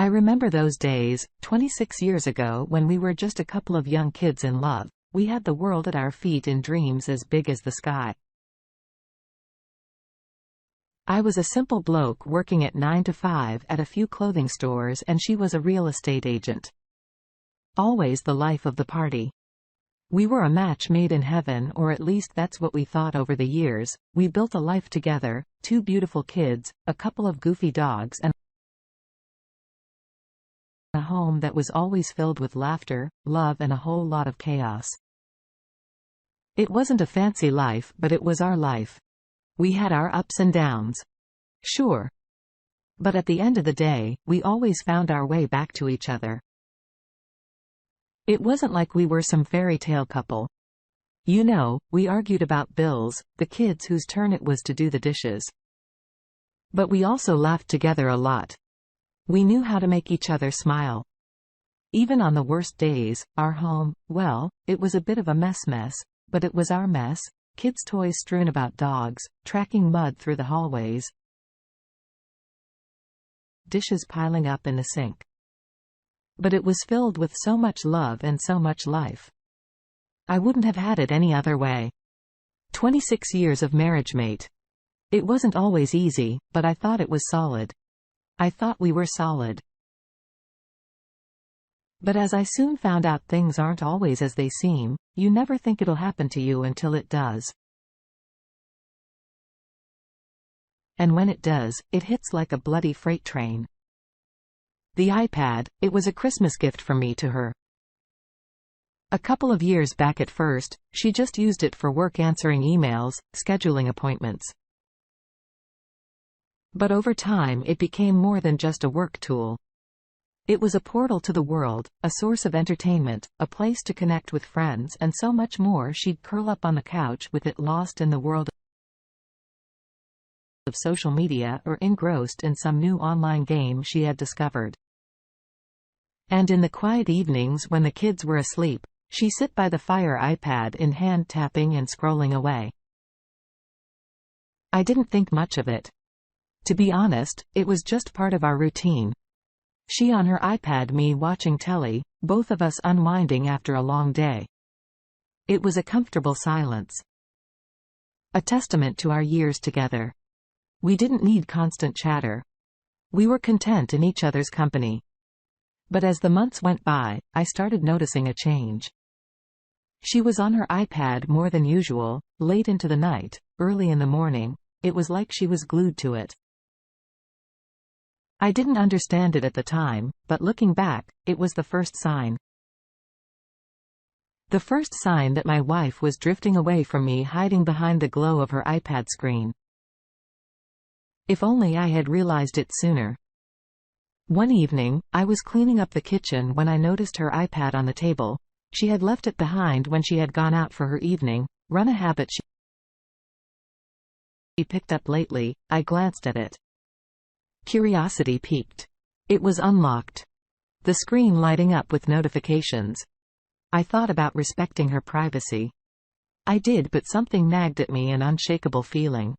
I remember those days, 26 years ago, when we were just a couple of young kids in love. We had the world at our feet in dreams as big as the sky. I was a simple bloke working at 9 to 5 at a few clothing stores, and she was a real estate agent. Always the life of the party. We were a match made in heaven, or at least that's what we thought. Over the years, we built a life together, 2 beautiful kids, a couple of goofy dogs, and a home that was always filled with laughter, love, and a whole lot of chaos. It wasn't a fancy life, but it was our life. We had our ups and downs. Sure. But at the end of the day, we always found our way back to each other. It wasn't like we were some fairy tale couple. You know, we argued about bills, the kids whose turn it was to do the dishes. But we also laughed together a lot. We knew how to make each other smile. Even on the worst days, our home, well, it was a bit of a mess, but it was our mess. Kids' toys strewn about, dogs tracking mud through the hallways, dishes piling up in the sink. But it was filled with so much love and so much life. I wouldn't have had it any other way. 26 years of marriage, mate. It wasn't always easy, but I thought it was solid. I thought we were solid. But as I soon found out, things aren't always as they seem. You never think it'll happen to you until it does. And when it does, it hits like a bloody freight train. The iPad, it was a Christmas gift from me to her. A couple of years back. At first, she just used it for work, answering emails, scheduling appointments. But over time it became more than just a work tool. It was a portal to the world, a source of entertainment, a place to connect with friends, and so much more. She'd curl up on the couch with it, lost in the world of social media or engrossed in some new online game she had discovered. And in the quiet evenings when the kids were asleep, she'd sit by the fire, iPad in hand, tapping and scrolling away. I didn't think much of it. To be honest, it was just part of our routine. She on her iPad, me watching telly, both of us unwinding after a long day. It was a comfortable silence. A testament to our years together. We didn't need constant chatter. We were content in each other's company. But as the months went by, I started noticing a change. She was on her iPad more than usual, late into the night, early in the morning. It was like she was glued to it. I didn't understand it at the time, but looking back, it was the first sign. The first sign that my wife was drifting away from me, hiding behind the glow of her iPad screen. If only I had realized it sooner. One evening, I was cleaning up the kitchen when I noticed her iPad on the table. She had left it behind when she had gone out for her evening run, a habit she picked up lately. I glanced at it. Curiosity piqued. It was unlocked. The screen lighting up with notifications. I thought about respecting her privacy. I did, but something nagged at me, an unshakable feeling.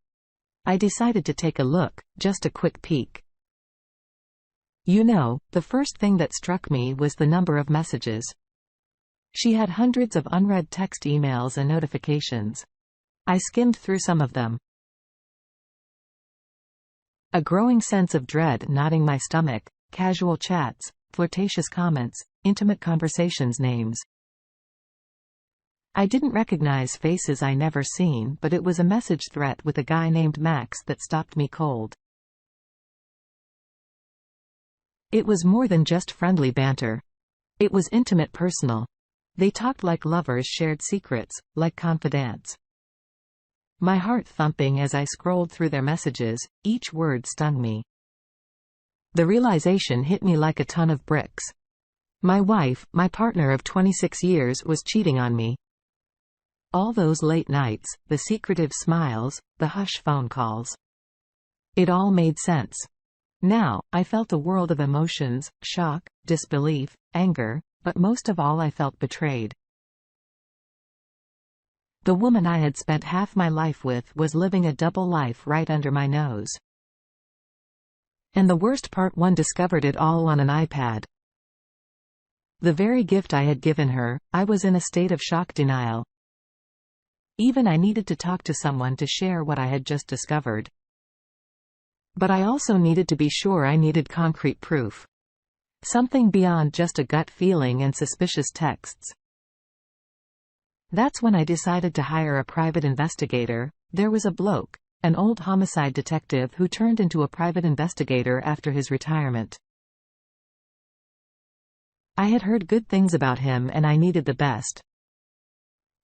I decided to take a look, just a quick peek. You know, the first thing that struck me was the number of messages. She had hundreds of unread text, emails, and notifications. I skimmed through some of them. A growing sense of dread knotting my stomach. Casual chats, flirtatious comments, intimate conversations, names. I didn't recognize faces I never seen, but it was a message thread with a guy named Max that stopped me cold. It was more than just friendly banter. It was intimate, personal. They talked like lovers, shared secrets, like confidants. My heart thumping as I scrolled through their messages, each word stung me. The realization hit me like a ton of bricks. My wife, my partner of 26 years, was cheating on me. All those late nights, the secretive smiles, the hush phone calls. It all made sense. Now, I felt a world of emotions: shock, disbelief, anger, but most of all I felt betrayed. The woman I had spent half my life with was living a double life right under my nose. And the worst part, one discovered it all on an iPad. The very gift I had given her. I was in a state of shock denial. Even I needed to talk to someone to share what I had just discovered. But I also needed to be sure. I needed concrete proof. Something beyond just a gut feeling and suspicious texts. That's when I decided to hire a private investigator. There was a bloke, an old homicide detective who turned into a private investigator after his retirement. I had heard good things about him and I needed the best.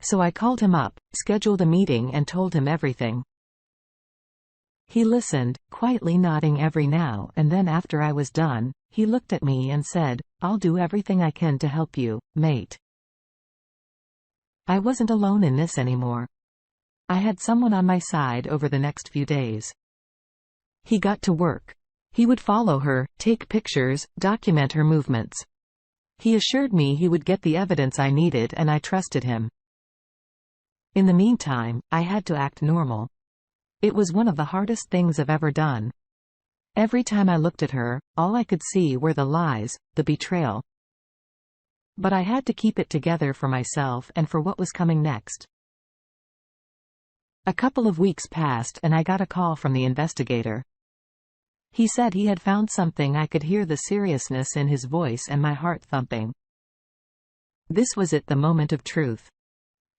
So I called him up, scheduled a meeting and told him everything. He listened, quietly nodding every now and then. After I was done, he looked at me and said, "I'll do everything I can to help you, mate." I wasn't alone in this anymore. I had someone on my side over the next few days. He got to work. He would follow her, take pictures, document her movements. He assured me he would get the evidence I needed and I trusted him. In the meantime, I had to act normal. It was one of the hardest things I've ever done. Every time I looked at her, all I could see were the lies, the betrayal. But I had to keep it together for myself and for what was coming next. A couple of weeks passed and I got a call from the investigator. He said he had found something. I could hear the seriousness in his voice and my heart thumping. This was it, the moment of truth.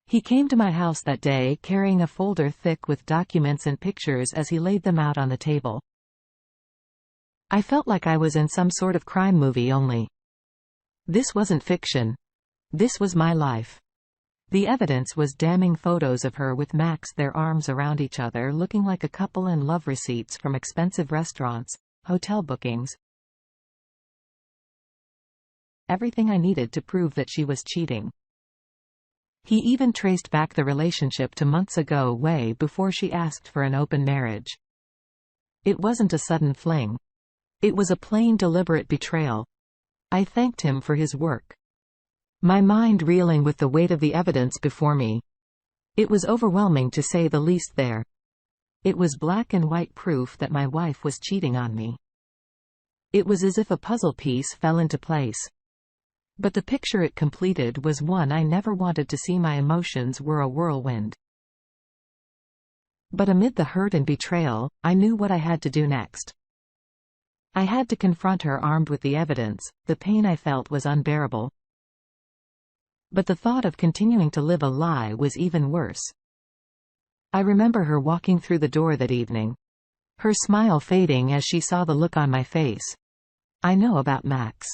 He came to my house that day carrying a folder thick with documents and pictures as he laid them out on the table. I felt like I was in some sort of crime movie, only this wasn't fiction. This was my life. The evidence was damning: photos of her with Max, their arms around each other, looking like a couple, and love receipts from expensive restaurants, hotel bookings. Everything I needed to prove that she was cheating. He even traced back the relationship to months ago, way before she asked for an open marriage. It wasn't a sudden fling. It was a plain, deliberate betrayal. I thanked him for his work. My mind reeling with the weight of the evidence before me. It was overwhelming, to say the least. There. It was black and white proof that my wife was cheating on me. It was as if a puzzle piece fell into place. But the picture it completed was one I never wanted to see. My emotions were a whirlwind. But amid the hurt and betrayal, I knew what I had to do next. I had to confront her, armed with the evidence. The pain I felt was unbearable. But the thought of continuing to live a lie was even worse. I remember her walking through the door that evening. Her smile fading as she saw the look on my face. "I know about Max,"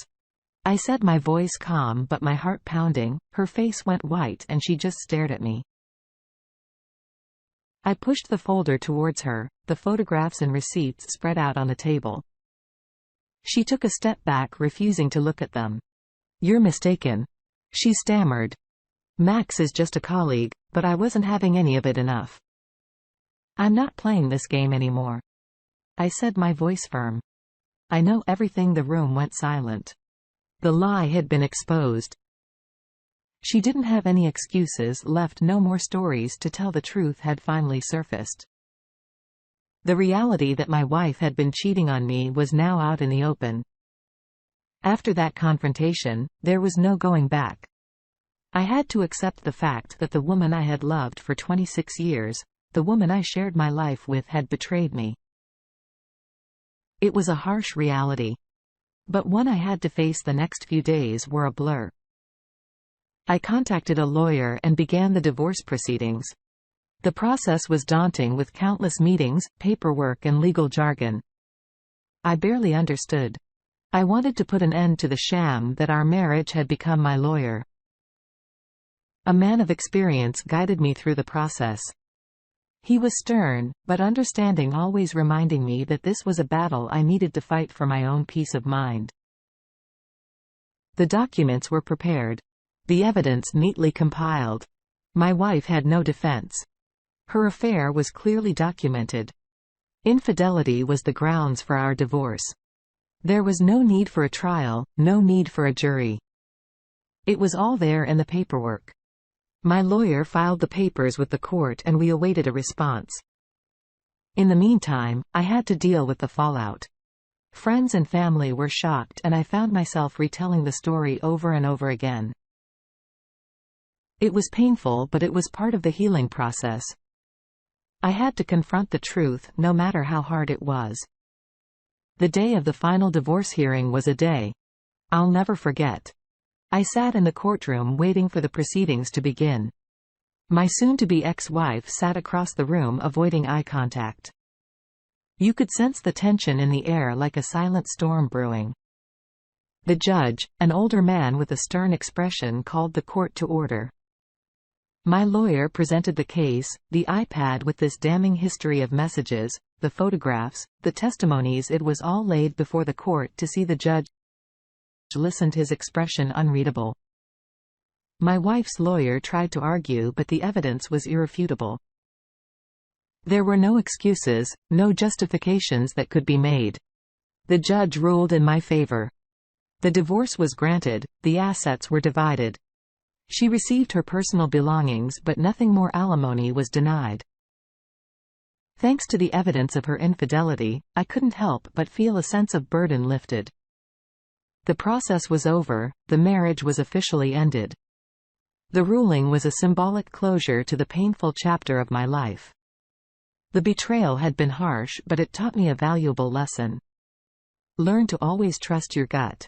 I said, my voice calm but my heart pounding. Her face went white and she just stared at me. I pushed the folder towards her, the photographs and receipts spread out on the table. She took a step back, refusing to look at them. "You're mistaken," she stammered. "Max is just a colleague," but I wasn't having any of it. "Enough. I'm not playing this game anymore," I said, my voice firm. "I know everything." The room went silent. The lie had been exposed. She didn't have any excuses left, no more stories to tell. The truth had finally surfaced. The reality that my wife had been cheating on me was now out in the open. After that confrontation, there was no going back. I had to accept the fact that the woman I had loved for 26 years, the woman I shared my life with, had betrayed me. It was a harsh reality, but one I had to face. The next few days were a blur. I contacted a lawyer and began the divorce proceedings. The process was daunting, with countless meetings, paperwork and legal jargon. I barely understood. I wanted to put an end to the sham that our marriage had become. My lawyer, a man of experience, guided me through the process. He was stern, but understanding, always reminding me that this was a battle I needed to fight for my own peace of mind. The documents were prepared. The evidence neatly compiled. My wife had no defense. Her affair was clearly documented. Infidelity was the grounds for our divorce. There was no need for a trial, no need for a jury. It was all there in the paperwork. My lawyer filed the papers with the court and we awaited a response. In the meantime, I had to deal with the fallout. Friends and family were shocked, and I found myself retelling the story over and over again. It was painful, but it was part of the healing process. I had to confront the truth, no matter how hard it was. The day of the final divorce hearing was a day I'll never forget. I sat in the courtroom waiting for the proceedings to begin. My soon-to-be ex-wife sat across the room, avoiding eye contact. You could sense the tension in the air, like a silent storm brewing. The judge, an older man with a stern expression, called the court to order. My lawyer presented the case, the iPad with this damning history of messages, the photographs, the testimonies. It was all laid before the court to see. The judge listened, his expression unreadable. My wife's lawyer tried to argue, but the evidence was irrefutable. There were no excuses, no justifications that could be made. The judge ruled in my favor. The divorce was granted, the assets were divided. She received her personal belongings, but nothing more. Alimony was denied. Thanks to the evidence of her infidelity, I couldn't help but feel a sense of burden lifted. The process was over, the marriage was officially ended. The ruling was a symbolic closure to the painful chapter of my life. The betrayal had been harsh, but it taught me a valuable lesson. Learn to always trust your gut.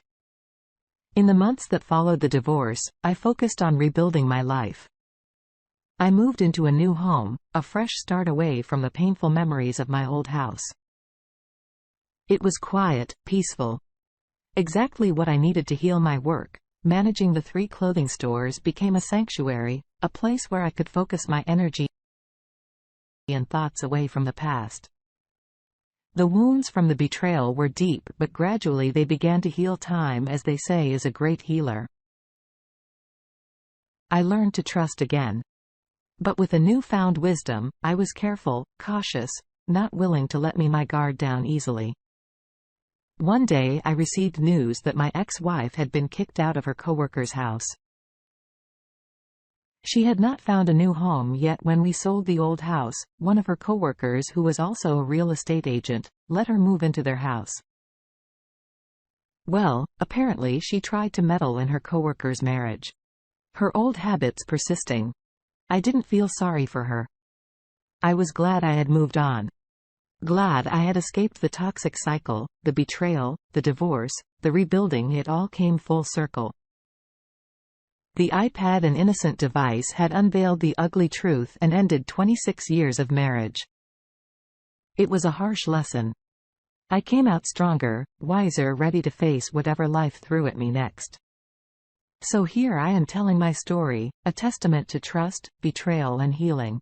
In the months that followed the divorce, I focused on rebuilding my life. I moved into a new home, a fresh start away from the painful memories of my old house. It was quiet, peaceful. Exactly what I needed to heal my work. Managing the 3 clothing stores became a sanctuary, a place where I could focus my energy and thoughts away from the past. The wounds from the betrayal were deep, but gradually they began to heal. Time, as they say, is a great healer. I learned to trust again. But with a newfound wisdom, I was careful, cautious, not willing to let my guard down easily. One day I received news that my ex-wife had been kicked out of her coworker's house. She had not found a new home yet. When we sold the old house, one of her coworkers, who was also a real estate agent, let her move into their house. Well, apparently she tried to meddle in her coworker's marriage. Her old habits persisting. I didn't feel sorry for her. I was glad I had moved on. Glad I had escaped the toxic cycle, the betrayal, the divorce, the rebuilding. It all came full circle. The iPad, an innocent device, had unveiled the ugly truth and ended 26 years of marriage. It was a harsh lesson. I came out stronger, wiser, ready to face whatever life threw at me next. So here I am telling my story, a testament to trust, betrayal, and healing.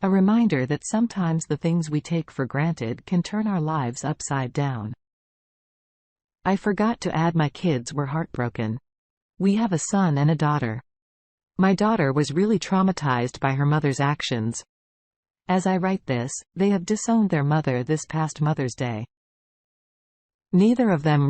A reminder that sometimes the things we take for granted can turn our lives upside down. I forgot to add, my kids were heartbroken. We have a son and a daughter. My daughter was really traumatized by her mother's actions. As I write this, they have disowned their mother this past Mother's Day. Neither of them